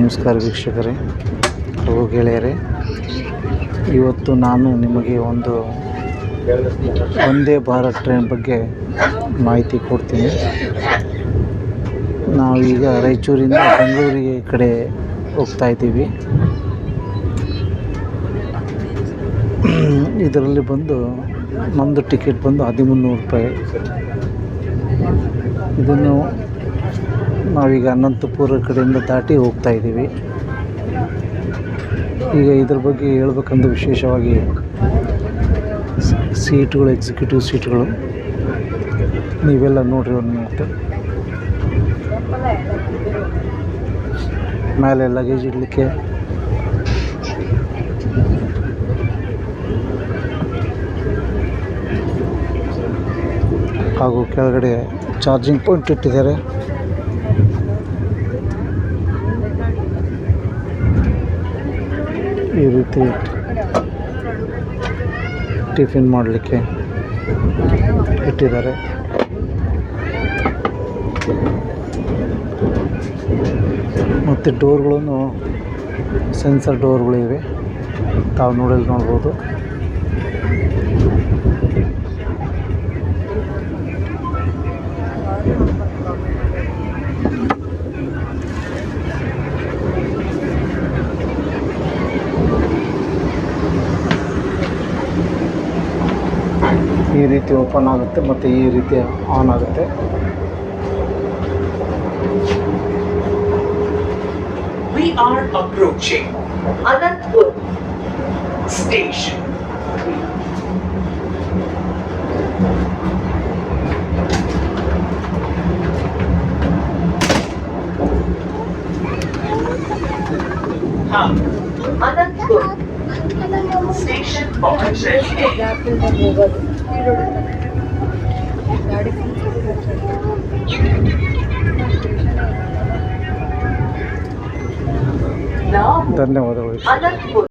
ನಮಸ್ಕಾರ ವೀಕ್ಷಕರೇ ಹಾಗೂ ಗೆಳೆಯರೇ, ಇವತ್ತು ನಾನು ನಿಮಗೆ ವಂದೇ ಭಾರತ್ ಟ್ರೈನ್ ಬಗ್ಗೆ ಮಾಹಿತಿ ಕೊಡ್ತೀನಿ. ನಾವೀಗ ರಾಯಚೂರಿಂದ ಬೆಂಗಳೂರಿಗೆ ಕಡೆ ಹೋಗ್ತಾ ಇದ್ದೀವಿ. ಇದರಲ್ಲಿ ನಮ್ಮದು ಟಿಕೆಟ್ ಬಂದು 1300 ರೂಪಾಯಿ. ಇದನ್ನು ನಾವೀಗ ಅನಂತಪುರ ಕಡೆಯಿಂದ ದಾಟಿ ಹೋಗ್ತಾ ಇದ್ದೀವಿ. ಈಗ ಇದ್ರ ಬಗ್ಗೆ ಹೇಳ್ಬೇಕಂದ್ರೆ ವಿಶೇಷವಾಗಿ ಸೀಟ್ಗಳು, ಎಕ್ಸಿಕ್ಯೂಟಿವ್ ಸೀಟ್ಗಳು ನೀವೆಲ್ಲ ನೋಡ್ರಿ. ಒಂದು ಮಿನಿಟ್. ಮೇಲೆ ಲಗೇಜ್ ಇಡಲಿಕ್ಕೆ ಹಾಗೂ ಕೆಳಗಡೆ ಚಾರ್ಜಿಂಗ್ ಪಾಯಿಂಟ್ ಇಟ್ಟಿದ್ದಾರೆ. ಈ ರೀತಿ ಟಿಫಿನ್ ಮಾಡಲಿಕ್ಕೆ ಇಟ್ಟಿದ್ದಾರೆ. ಮತ್ತು ಡೋರ್ಗಳನ್ನು ಸೆನ್ಸರ್ ಡೋರ್ಗಳಿವೆ, ತಾವು ನೋಡ್ಬೋದು. ಈ ರೀತಿ ಓಪನ್ ಆಗುತ್ತೆ ಮತ್ತು ಈ ರೀತಿ ಆನ್ ಆಗುತ್ತೆ. We are approaching Anantapur station. Anantapur station पहुंच रहे हैं. ಧನ್ಯವಾದಗಳು.